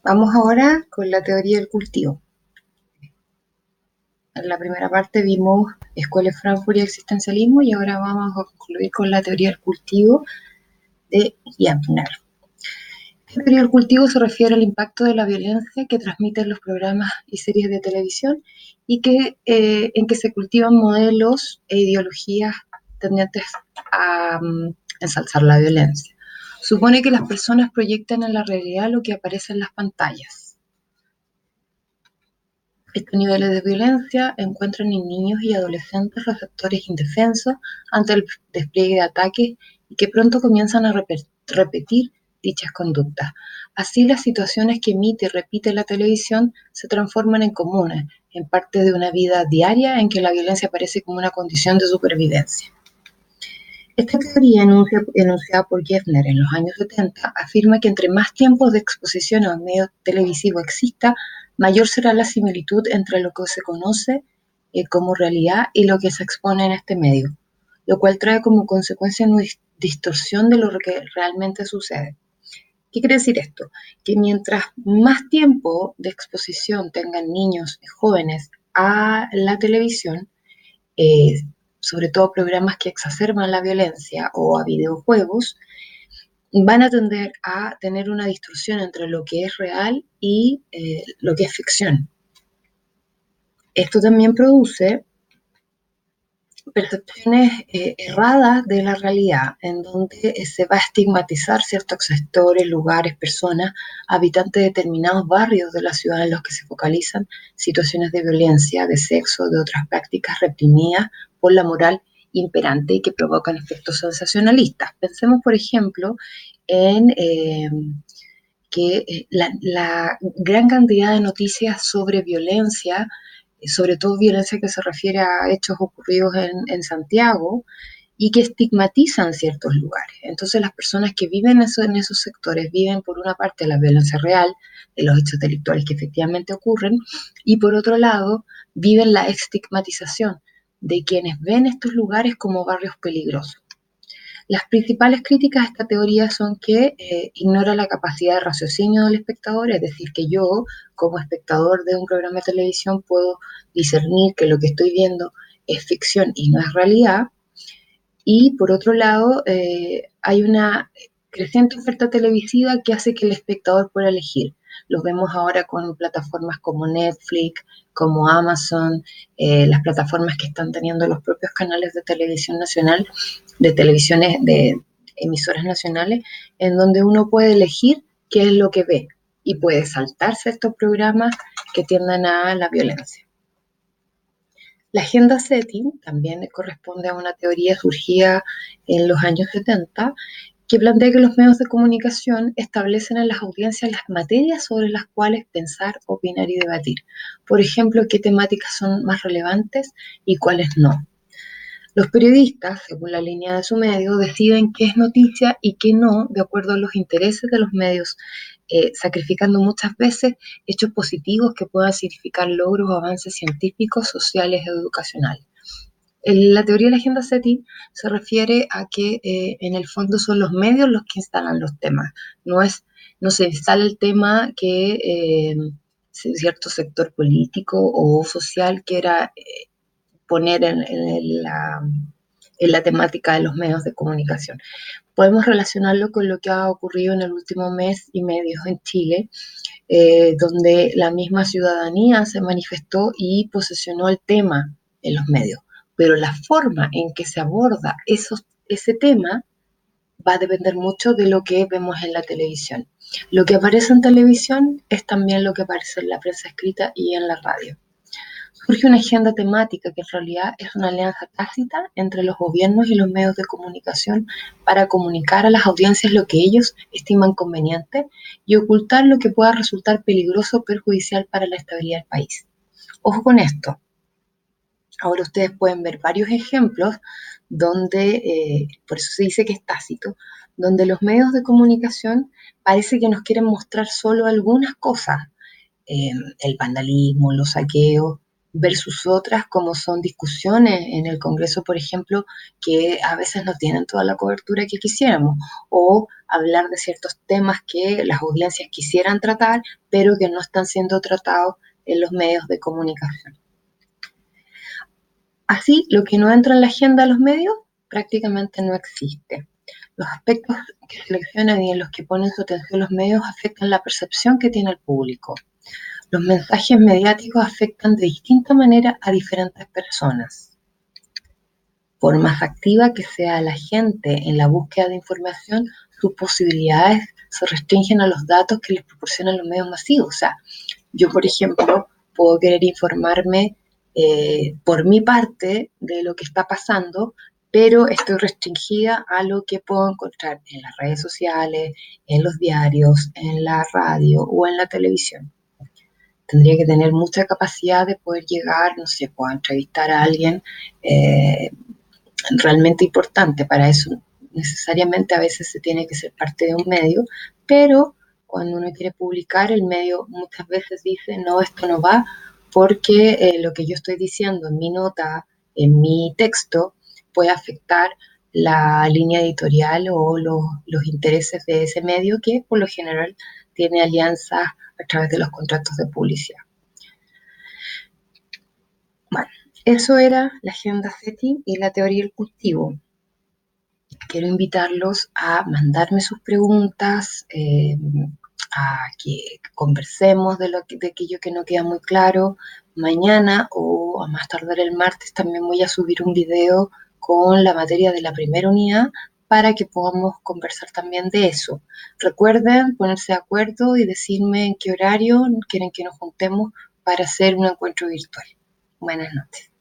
Vamos ahora con la teoría del cultivo. En la primera parte vimos Escuela de Frankfurt y existencialismo y ahora vamos a concluir con la teoría del cultivo de Jepner. La teoría del cultivo se refiere al impacto de la violencia que transmiten los programas y series de televisión y en que se cultivan modelos e ideologías tendientes a ensalzar la violencia. Supone que las personas proyectan en la realidad lo que aparece en las pantallas. Estos niveles de violencia encuentran en niños y adolescentes receptores indefensos ante el despliegue de ataques y que pronto comienzan a repetir dichas conductas. Así, las situaciones que emite y repite la televisión se transforman en comunes, en parte de una vida diaria en que la violencia aparece como una condición de supervivencia. Esta teoría, enunciada por Jeffner en los años 70, afirma que entre más tiempos de exposición a un medio televisivo exista, mayor será la similitud entre lo que se conoce como realidad y lo que se expone en este medio, lo cual trae como consecuencia una distorsión de lo que realmente sucede. ¿Qué quiere decir esto? Que mientras más tiempo de exposición tengan niños y jóvenes a la televisión, eh, sobre todo programas que exacerban la violencia o a videojuegos, van a tender a tener una distorsión entre lo que es real y lo que es ficción. Esto también produce percepciones erradas de la realidad, en donde se va a estigmatizar ciertos sectores, lugares, personas, habitantes de determinados barrios de la ciudad en los que se focalizan situaciones de violencia, de sexo, de otras prácticas reprimidas por la moral imperante y que provocan efectos sensacionalistas. Pensemos, por ejemplo, en que la gran cantidad de noticias sobre violencia, sobre todo violencia que se refiere a hechos ocurridos en Santiago y que estigmatizan ciertos lugares. Entonces las personas que viven en esos sectores viven por una parte la violencia real de los hechos delictuales que efectivamente ocurren y por otro lado viven la estigmatización de quienes ven estos lugares como barrios peligrosos. Las principales críticas a esta teoría son que ignora la capacidad de raciocinio del espectador, es decir, que yo, como espectador de un programa de televisión, puedo discernir que lo que estoy viendo es ficción y no es realidad. Y por otro lado, hay una creciente oferta televisiva que hace que el espectador pueda elegir. Lo vemos ahora con plataformas como Netflix, como Amazon, las plataformas que están teniendo los propios canales de televisión nacional, de televisiones, de emisoras nacionales, en donde uno puede elegir qué es lo que ve y puede saltarse estos programas que tiendan a la violencia. La agenda setting también corresponde a una teoría surgida en los años 70 que plantea que los medios de comunicación establecen en las audiencias las materias sobre las cuales pensar, opinar y debatir. Por ejemplo, qué temáticas son más relevantes y cuáles no. Los periodistas, según la línea de su medio, deciden qué es noticia y qué no, de acuerdo a los intereses de los medios, sacrificando muchas veces hechos positivos que puedan significar logros o avances científicos, sociales o educacionales. La teoría de la agenda setting se refiere a que en el fondo son los medios los que instalan los temas, no se instala el tema que cierto sector político o social quiera poner en la temática de los medios de comunicación. Podemos relacionarlo con lo que ha ocurrido en el último mes y medio en Chile, donde la misma ciudadanía se manifestó y posesionó el tema en los medios. Pero la forma en que se aborda ese tema va a depender mucho de lo que vemos en la televisión. Lo que aparece en televisión es también lo que aparece en la prensa escrita y en la radio. Surge una agenda temática que en realidad es una alianza tácita entre los gobiernos y los medios de comunicación para comunicar a las audiencias lo que ellos estiman conveniente y ocultar lo que pueda resultar peligroso o perjudicial para la estabilidad del país. Ojo con esto. Ahora ustedes pueden ver varios ejemplos donde, por eso se dice que es tácito, donde los medios de comunicación parece que nos quieren mostrar solo algunas cosas, el vandalismo, los saqueos, versus otras como son discusiones en el Congreso, por ejemplo, que a veces no tienen toda la cobertura que quisiéramos, o hablar de ciertos temas que las audiencias quisieran tratar, pero que no están siendo tratados en los medios de comunicación. Así, lo que no entra en la agenda de los medios prácticamente no existe. Los aspectos que seleccionan y en los que ponen su atención los medios afectan la percepción que tiene el público. Los mensajes mediáticos afectan de distinta manera a diferentes personas. Por más activa que sea la gente en la búsqueda de información, sus posibilidades se restringen a los datos que les proporcionan los medios masivos. O sea, yo, por ejemplo, puedo querer informarme por mi parte de lo que está pasando, pero estoy restringida a lo que puedo encontrar en las redes sociales, en los diarios, en la radio o en la televisión. Tendría que tener mucha capacidad de poder llegar, no sé, pues, a entrevistar a alguien eh, realmente importante. Para eso necesariamente a veces se tiene que ser parte de un medio, pero cuando uno quiere publicar, el medio muchas veces dice, no, esto no va, porque lo que yo estoy diciendo en mi nota, en mi texto, puede afectar la línea editorial o los intereses de ese medio que por lo general tiene alianzas a través de los contratos de publicidad. Bueno, eso era la agenda SETI y la teoría del cultivo. Quiero invitarlos a mandarme sus preguntas, a que conversemos de aquello que no queda muy claro. Mañana o a más tardar el martes también voy a subir un video con la materia de la primera unidad para que podamos conversar también de eso. Recuerden ponerse de acuerdo y decirme en qué horario quieren que nos juntemos para hacer un encuentro virtual. Buenas noches.